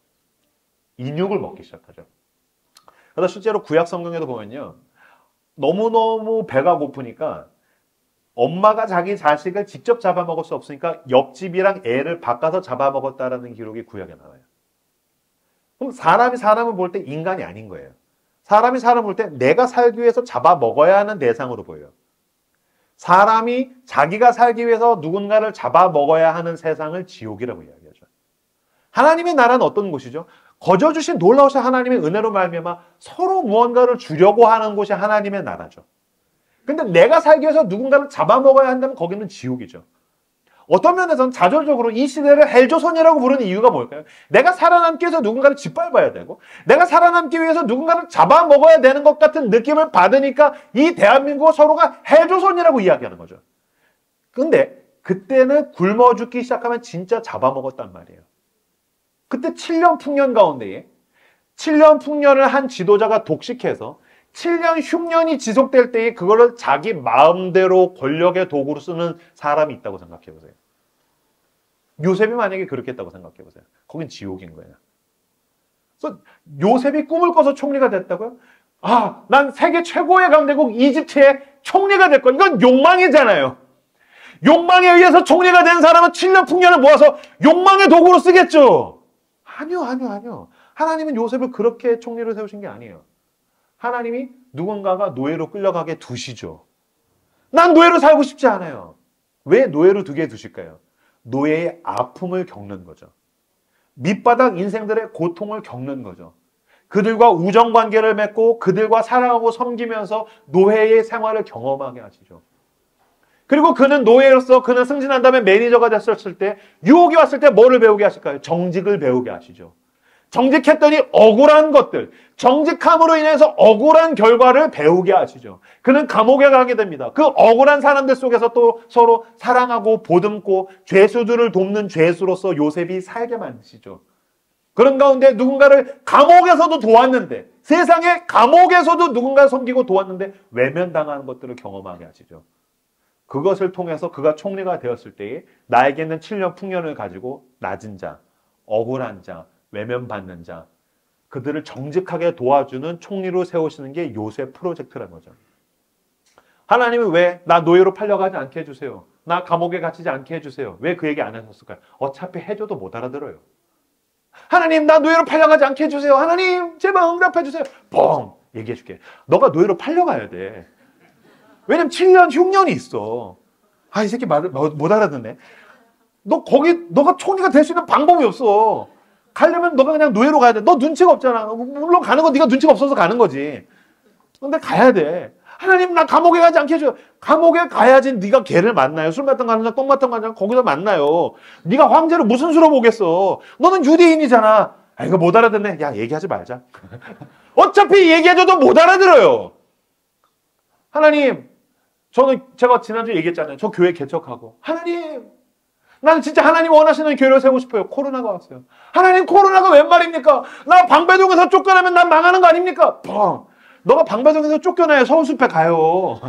인육을 먹기 시작하죠. 그래서 실제로 구약 성경에도 보면요. 너무너무 배가 고프니까 엄마가 자기 자식을 직접 잡아먹을 수 없으니까 옆집이랑 애를 바꿔서 잡아먹었다라는 기록이 구약에 나와요. 그럼 사람이 사람을 볼 때 인간이 아닌 거예요. 사람이 사람을 볼 때 내가 살기 위해서 잡아먹어야 하는 대상으로 보여요. 사람이 자기가 살기 위해서 누군가를 잡아먹어야 하는 세상을 지옥이라고 이야기하죠. 하나님의 나라는 어떤 곳이죠? 거저 주신 놀라우신 하나님의 은혜로 말미암아 서로 무언가를 주려고 하는 곳이 하나님의 나라죠. 근데 내가 살기 위해서 누군가를 잡아먹어야 한다면 거기는 지옥이죠. 어떤 면에서는 자조적으로 이 시대를 헬조선이라고 부르는 이유가 뭘까요? 내가 살아남기 위해서 누군가를 짓밟아야 되고 내가 살아남기 위해서 누군가를 잡아먹어야 되는 것 같은 느낌을 받으니까 이 대한민국과 서로가 헬조선이라고 이야기하는 거죠. 근데 그때는 굶어 죽기 시작하면 진짜 잡아먹었단 말이에요. 그때 7년 풍년 가운데에 7년 풍년을 한 지도자가 독식해서 7년 흉년이 지속될 때에 그거를 자기 마음대로 권력의 도구로 쓰는 사람이 있다고 생각해 보세요. 요셉이 만약에 그렇게 했다고 생각해 보세요. 거긴 지옥인 거예요. 그래서 요셉이 꿈을 꿔서 총리가 됐다고요? 아, 난 세계 최고의 강대국 이집트의 총리가 될 거야. 이건 욕망이잖아요. 욕망에 의해서 총리가 된 사람은 7년 풍년을 모아서 욕망의 도구로 쓰겠죠. 아니요. 하나님은 요셉을 그렇게 총리로 세우신 게 아니에요. 하나님이 누군가가 노예로 끌려가게 두시죠. 난 노예로 살고 싶지 않아요. 왜 노예로 두게 두실까요? 노예의 아픔을 겪는 거죠. 밑바닥 인생들의 고통을 겪는 거죠. 그들과 우정관계를 맺고 그들과 사랑하고 섬기면서 노예의 생활을 경험하게 하시죠. 그리고 그는 노예로서 그는 승진한 다음에 매니저가 됐었을 때 유혹이 왔을 때 뭐를 배우게 하실까요? 정직을 배우게 하시죠. 정직했더니 억울한 것들, 정직함으로 인해서 억울한 결과를 배우게 하시죠. 그는 감옥에 가게 됩니다. 그 억울한 사람들 속에서 또 서로 사랑하고 보듬고 죄수들을 돕는 죄수로서 요셉이 살게 만드시죠. 그런 가운데 누군가를 감옥에서도 도왔는데, 세상의 감옥에서도 누군가를 섬기고 도왔는데 외면당하는 것들을 경험하게 하시죠. 그것을 통해서 그가 총리가 되었을 때에 나에게는 7년 풍년을 가지고 낮은 자, 억울한 자, 외면받는 자, 그들을 정직하게 도와주는 총리로 세우시는 게 요셉 프로젝트라는 거죠. 하나님은 왜 나 노예로 팔려가지 않게 해주세요. 나 감옥에 갇히지 않게 해주세요. 왜 그 얘기 안 하셨을까요? 어차피 해줘도 못 알아들어요. 하나님, 나 노예로 팔려가지 않게 해주세요. 하나님, 제발 응답해주세요. 뻥! 얘기해줄게. 너가 노예로 팔려가야 돼. 왜냐면 7년, 흉년이 있어. 아, 이 새끼 말을 못 알아듣네. 너가 총리가 될 수 있는 방법이 없어. 가려면 너가 그냥 노예로 가야 돼. 너 눈치가 없잖아. 물론 가는 건 네가 눈치가 없어서 가는 거지. 근데 가야 돼. 하나님, 나 감옥에 가지 않게 해줘요. 감옥에 가야지 네가 걔를 만나요. 술 맡은 거 하는 자, 똥 맡은 거 하는 자, 거기서 만나요. 네가 황제를 무슨 수로 보겠어. 너는 유대인이잖아. 아, 이거 못 알아듣네. 야, 얘기하지 말자. 어차피 얘기해줘도 못 알아들어요. 하나님, 제가 지난주에 얘기했잖아요. 저 교회 개척하고. 하나님, 나는 진짜 하나님 원하시는 교회를 세우고 싶어요. 코로나가 왔어요. 하나님, 코로나가 웬 말입니까? 나 방배동에서 쫓겨나면 난 망하는 거 아닙니까? 뻥! 너가 방배동에서 쫓겨나야 서울숲에 가요.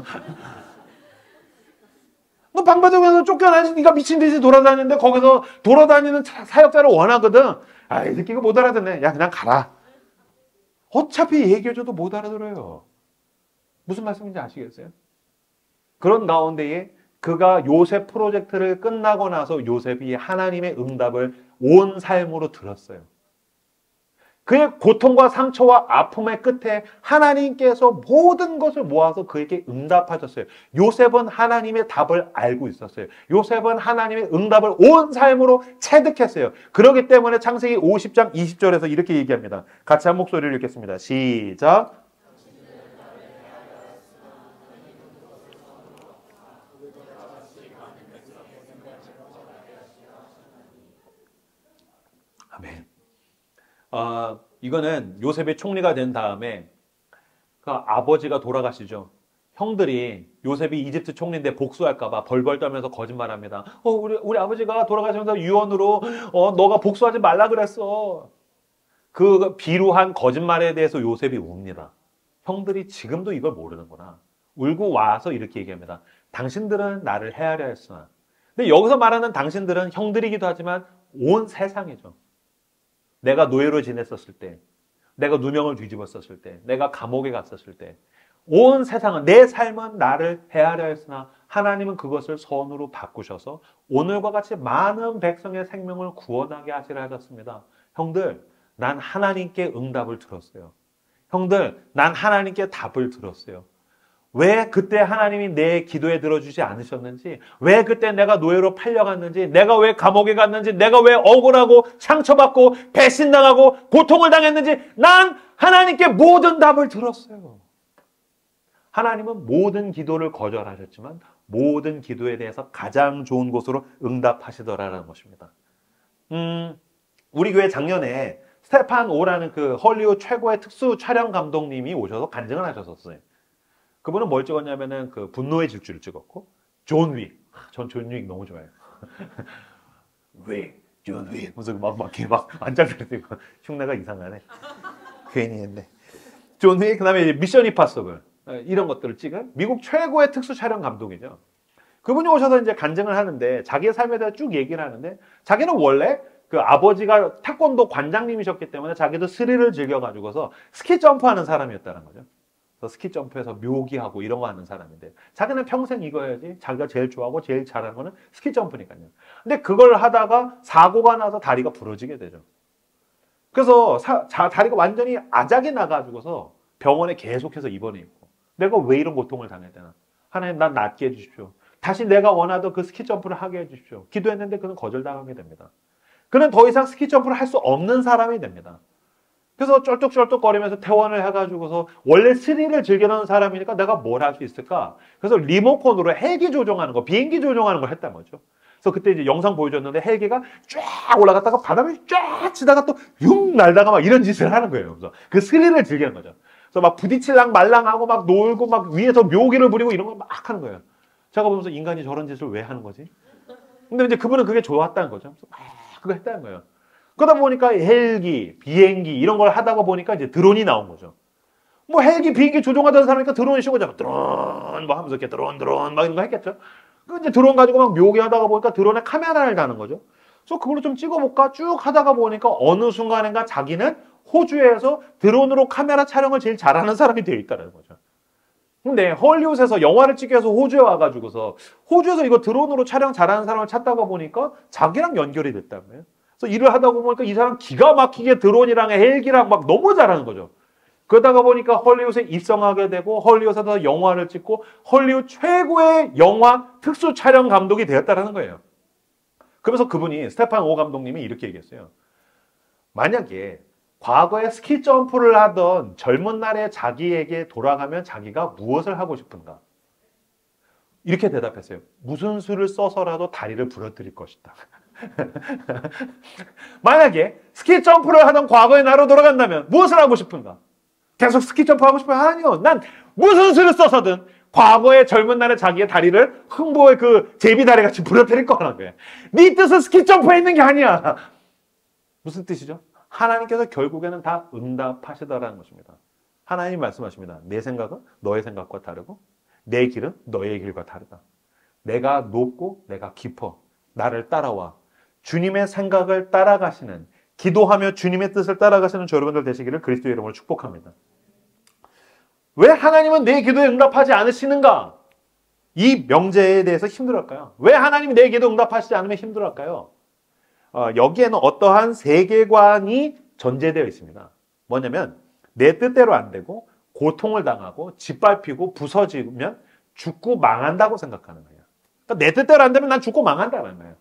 너 방배동에서 쫓겨나야지 네가 미친 듯이 돌아다니는데 거기서 돌아다니는 사역자를 원하거든. 아, 이 새끼가 못 알아듣네. 야, 그냥 가라. 어차피 얘기해줘도 못 알아들어요. 무슨 말씀인지 아시겠어요? 그런 가운데에 그가 요셉 프로젝트를 끝나고 나서 요셉이 하나님의 응답을 온 삶으로 들었어요. 그의 고통과 상처와 아픔의 끝에 하나님께서 모든 것을 모아서 그에게 응답하셨어요. 요셉은 하나님의 답을 알고 있었어요. 요셉은 하나님의 응답을 온 삶으로 체득했어요. 그렇기 때문에 창세기 50장 20절에서 이렇게 얘기합니다. 같이 한 목소리를 읽겠습니다. 시작. 아멘. 이거는 요셉이 총리가 된 다음에 그 아버지가 돌아가시죠. 형들이 요셉이 이집트 총리인데 복수할까봐 벌벌 떨면서 거짓말합니다. 우리 아버지가 돌아가시면서 유언으로 너가 복수하지 말라 그랬어. 그 비루한 거짓말에 대해서 요셉이 웁니다. 형들이 지금도 이걸 모르는구나. 울고 와서 이렇게 얘기합니다. 당신들은 나를 헤아려 했으나. 근데 여기서 말하는 당신들은 형들이기도 하지만 온 세상이죠. 내가 노예로 지냈었을 때, 내가 누명을 뒤집었었을 때, 내가 감옥에 갔었을 때, 온 세상은, 내 삶은 나를 헤아려 했으나 하나님은 그것을 선으로 바꾸셔서 오늘과 같이 많은 백성의 생명을 구원하게 하시라 하셨습니다. 형들, 난 하나님께 응답을 들었어요. 형들, 난 하나님께 답을 들었어요. 왜 그때 하나님이 내 기도에 들어주지 않으셨는지, 왜 그때 내가 노예로 팔려갔는지, 내가 왜 감옥에 갔는지, 내가 왜 억울하고 상처받고 배신당하고 고통을 당했는지 난 하나님께 모든 답을 들었어요. 하나님은 모든 기도를 거절하셨지만 모든 기도에 대해서 가장 좋은 곳으로 응답하시더라라는 것입니다. 우리 교회 작년에 스테판 오라는 그 헐리우드 최고의 특수 촬영 감독님이 오셔서 간증을 하셨었어요. 그분은 뭘 찍었냐면은 그 분노의 질주를 찍었고, 존 윅. 전 존 윅 너무 좋아해요. 윅, 존 윅. 무슨 막 안짝거리고 흉내가 이상하네. 괜히 했네. 존 윅, 그 다음에 미션 임파서블. 이런 것들을 찍은 미국 최고의 특수 촬영 감독이죠. 그분이 오셔서 이제 간증을 하는데 자기의 삶에 대해서 쭉 얘기를 하는데 자기는 원래 그 아버지가 태권도 관장님이셨기 때문에 자기도 스릴을 즐겨가지고서 스키 점프하는 사람이었다는 거죠. 그래서 스키 점프에서 묘기하고 이런 거 하는 사람인데 자기는 평생 이거 해야지 자기가 제일 좋아하고 제일 잘하는 거는 스키 점프니까요. 근데 그걸 하다가 사고가 나서 다리가 부러지게 되죠. 그래서 다리가 완전히 아작이 나가지고서 병원에 계속해서 입원해 있고 내가 왜 이런 고통을 당했대나. 하나님 난 낫게 해주십시오. 다시 내가 원하던 그 스키 점프를 하게 해주십시오. 기도했는데 그는 거절당하게 됩니다. 그는 더 이상 스키 점프를 할 수 없는 사람이 됩니다. 그래서 쩔뚝쩔뚝거리면서 퇴원을 해가지고서 원래 스릴을 즐기는 사람이니까 내가 뭘 할 수 있을까? 그래서 리모컨으로 헬기 조종하는 거, 비행기 조종하는 걸 했단 거죠. 그래서 그때 이제 영상 보여줬는데 헬기가 쫙 올라갔다가 바람이 쫙 치다가 또 융 날다가 막 이런 짓을 하는 거예요. 그래서 그 스릴을 즐기는 거죠. 그래서 막 부딪힐랑 말랑하고 막 놀고 막 위에서 묘기를 부리고 이런 걸 막 하는 거예요. 제가 보면서 인간이 저런 짓을 왜 하는 거지? 근데 이제 그분은 그게 좋았다는 거죠. 그래서 막 그거 했다는 거예요. 그러다 보니까 헬기, 비행기 이런 걸 하다가 보니까 이제 드론이 나온 거죠. 뭐 헬기, 비행기 조종하던 사람이니까 드론이 쉬고자 드론 뭐 하면서 이렇게 드론 막 이런 거 했겠죠. 그 이제 드론 가지고 막 묘기 하다가 보니까 드론에 카메라를 다는 거죠. 그래서 그걸로 좀 찍어볼까 쭉 하다가 보니까 어느 순간인가 자기는 호주에서 드론으로 카메라 촬영을 제일 잘하는 사람이 되어 있다는 거죠. 근데 헐리우드에서 영화를 찍기 위해서 호주에 와가지고서 호주에서 이거 드론으로 촬영 잘하는 사람을 찾다가 보니까 자기랑 연결이 됐다는 거예요. 그래서 일을 하다 보니까 이 사람 기가 막히게 드론이랑 헬기랑 막 너무 잘하는 거죠. 그러다가 보니까 헐리우드에 입성하게 되고 헐리우드에서 영화를 찍고 헐리우드 최고의 영화 특수 촬영 감독이 되었다는 거예요. 그러면서 그분이 스테판 오 감독님이 이렇게 얘기했어요. 만약에 과거에 스키 점프를 하던 젊은 날의 자기에게 돌아가면 자기가 무엇을 하고 싶은가? 이렇게 대답했어요. 무슨 수를 써서라도 다리를 부러뜨릴 것이다. 만약에 스키 점프를 하던 과거의 나로 돌아간다면 무엇을 하고 싶은가? 계속 스키 점프 하고 싶어요? 아니요. 난 무슨 수를 써서든 과거의 젊은 날의 자기의 다리를 흥보의 그 제비다리 같이 부러뜨릴 거라는 거예요. 네 뜻은 스키 점프에 있는 게 아니야. 무슨 뜻이죠? 하나님께서 결국에는 다 응답하시더라는 것입니다. 하나님이 말씀하십니다. 내 생각은 너의 생각과 다르고 내 길은 너의 길과 다르다. 내가 높고 내가 깊어. 나를 따라와. 주님의 생각을 따라가시는, 기도하며 주님의 뜻을 따라가시는 저 여러분들 되시기를 그리스도의 이름으로 축복합니다. 왜 하나님은 내 기도에 응답하지 않으시는가? 이 명제에 대해서 힘들었을까요? 왜 하나님이 내 기도 응답하시지 않으면 힘들었을까요? 여기에는 어떠한 세계관이 전제되어 있습니다. 뭐냐면 내 뜻대로 안 되고 고통을 당하고 짓밟히고 부서지면 죽고 망한다고 생각하는 거예요. 그러니까 내 뜻대로 안 되면 난 죽고 망한다는 거예요.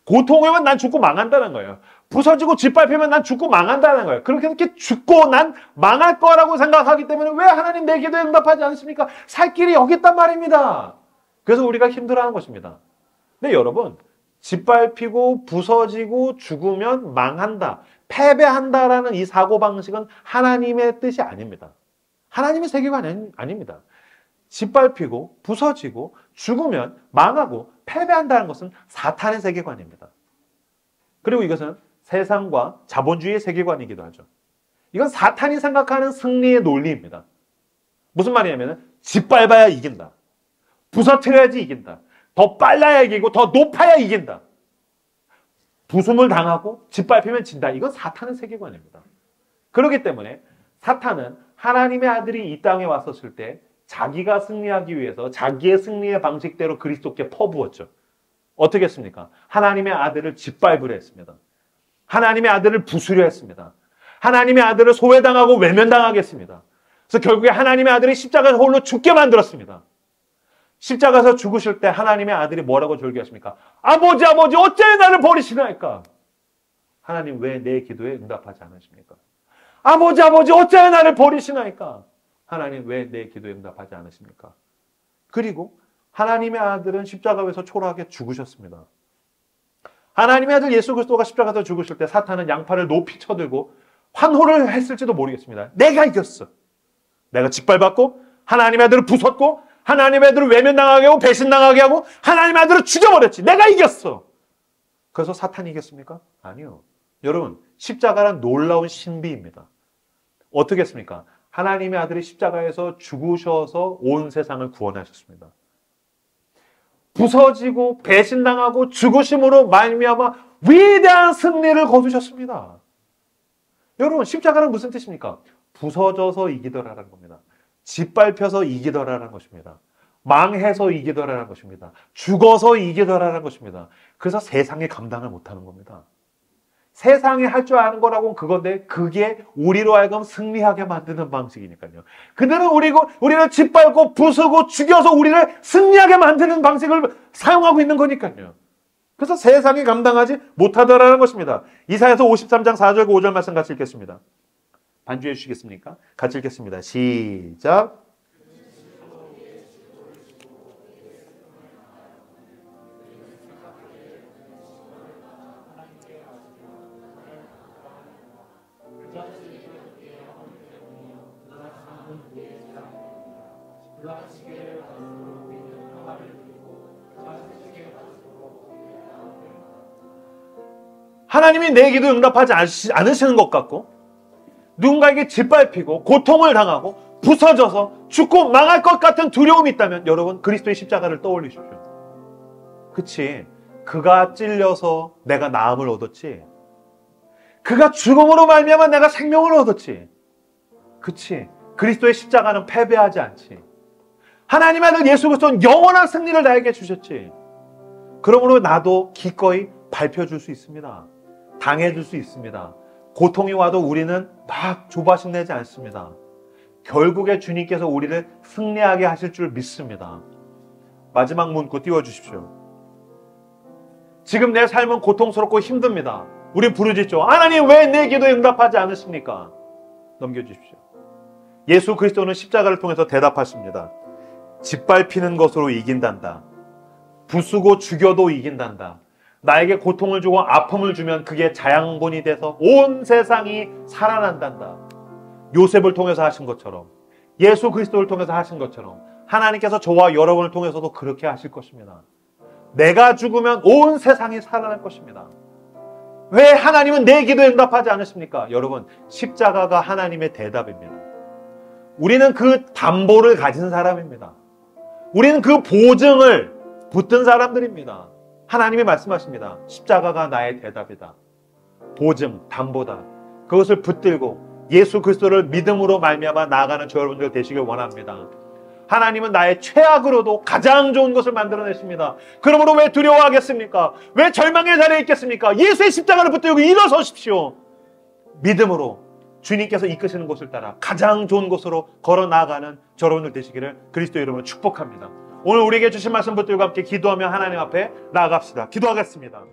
고통이면 난 죽고 망한다는 거예요. 부서지고 짓밟히면 난 죽고 망한다는 거예요. 그렇게 죽고 난 망할 거라고 생각하기 때문에 왜 하나님 내 기도에 응답하지 않습니까? 살 길이 여기 있단 말입니다. 그래서 우리가 힘들어하는 것입니다. 근데 여러분, 짓밟히고 부서지고 죽으면 망한다, 패배한다라는 이 사고방식은 하나님의 뜻이 아닙니다. 하나님의 세계관이 아닙니다. 짓밟히고 부서지고 죽으면 망하고 패배한다는 것은 사탄의 세계관입니다. 그리고 이것은 세상과 자본주의의 세계관이기도 하죠. 이건 사탄이 생각하는 승리의 논리입니다. 무슨 말이냐면 짓밟아야 이긴다. 부서뜨려야지 이긴다. 더 빨라야 이기고 더 높아야 이긴다. 부숨을 당하고 짓밟히면 진다. 이건 사탄의 세계관입니다. 그렇기 때문에 사탄은 하나님의 아들이 이 땅에 왔었을 때 자기가 승리하기 위해서 자기의 승리의 방식대로 그리스도께 퍼부었죠. 어떻게 했습니까? 하나님의 아들을 짓밟으려 했습니다. 하나님의 아들을 부수려 했습니다. 하나님의 아들을 소외당하고 외면당하게 했습니다. 그래서 결국에 하나님의 아들이 십자가에서 홀로 죽게 만들었습니다. 십자가에서 죽으실 때 하나님의 아들이 뭐라고 절규하십니까? 아버지 어째 나를 버리시나이까? 하나님 왜 내 기도에 응답하지 않으십니까? 아버지 어째 나를 버리시나이까? 하나님 왜 내 기도에 응답하지 않으십니까? 그리고 하나님의 아들은 십자가에서 초라하게 죽으셨습니다. 하나님의 아들 예수 그리스도가 십자가에서 죽으실 때 사탄은 양팔을 높이 쳐들고 환호를 했을지도 모르겠습니다. 내가 이겼어. 내가 짓밟았고 하나님의 아들을 부쉈고 하나님의 아들을 외면당하게 하고 배신당하게 하고 하나님의 아들을 죽여버렸지. 내가 이겼어. 그래서 사탄이 이겼습니까? 아니요. 여러분, 십자가란 놀라운 신비입니다. 어떻게 했습니까? 하나님의 아들이 십자가에서 죽으셔서 온 세상을 구원하셨습니다. 부서지고 배신당하고 죽으심으로 말미암아 위대한 승리를 거두셨습니다. 여러분, 십자가는 무슨 뜻입니까? 부서져서 이기더라라는 겁니다. 짓밟혀서 이기더라라는 것입니다. 망해서 이기더라라는 것입니다. 죽어서 이기더라라는 것입니다. 그래서 세상이 감당을 못하는 겁니다. 세상이 할 줄 아는 거라고는 그건데 그게 우리로 하여금 승리하게 만드는 방식이니까요. 그들은 우리를 짓밟고 부수고 죽여서 우리를 승리하게 만드는 방식을 사용하고 있는 거니까요. 그래서 세상이 감당하지 못하더라는 것입니다. 이사야서 53장 4절과 5절 말씀 같이 읽겠습니다. 반주해 주시겠습니까? 같이 읽겠습니다. 시작. 하나님이 내 기도 응답하지 않으시는 것 같고 누군가에게 짓밟히고 고통을 당하고 부서져서 죽고 망할 것 같은 두려움이 있다면 여러분 그리스도의 십자가를 떠올리십시오. 그치? 그가 찔려서 내가 나음을 얻었지. 그가 죽음으로 말미암아 내가 생명을 얻었지. 그치? 그리스도의 십자가는 패배하지 않지. 하나님의 아들 예수 그리스도는 영원한 승리를 나에게 주셨지. 그러므로 나도 기꺼이 밟혀줄 수 있습니다. 당해줄 수 있습니다. 고통이 와도 우리는 막 조바심 내지 않습니다. 결국에 주님께서 우리를 승리하게 하실 줄 믿습니다. 마지막 문구 띄워주십시오. 지금 내 삶은 고통스럽고 힘듭니다. 우리 부르짖죠. 하나님 왜 내 기도에 응답하지 않으십니까? 넘겨주십시오. 예수 그리스도는 십자가를 통해서 대답하십니다. 짓밟히는 것으로 이긴단다. 부수고 죽여도 이긴단다. 나에게 고통을 주고 아픔을 주면 그게 자양분이 돼서 온 세상이 살아난단다. 요셉을 통해서 하신 것처럼 예수 그리스도를 통해서 하신 것처럼 하나님께서 저와 여러분을 통해서도 그렇게 하실 것입니다. 내가 죽으면 온 세상이 살아날 것입니다. 왜 하나님은 내 기도에 응답하지 않으십니까? 여러분, 십자가가 하나님의 대답입니다. 우리는 그 담보를 가진 사람입니다. 우리는 그 보증을 붙든 사람들입니다. 하나님이 말씀하십니다. 십자가가 나의 대답이다. 보증, 담보다. 그것을 붙들고 예수 그리스도를 믿음으로 말미암아 나아가는 저 여러분들 되시길 원합니다. 하나님은 나의 최악으로도 가장 좋은 것을 만들어내십니다. 그러므로 왜 두려워하겠습니까? 왜 절망의 자리에 있겠습니까? 예수의 십자가를 붙들고 일어서십시오. 믿음으로 주님께서 이끄시는 곳을 따라 가장 좋은 곳으로 걸어 나아가는 저 여러분들 되시기를 그리스도 이름으로 축복합니다. 오늘 우리에게 주신 말씀 붙들고 함께 기도하며 하나님 앞에 나아갑시다. 기도하겠습니다.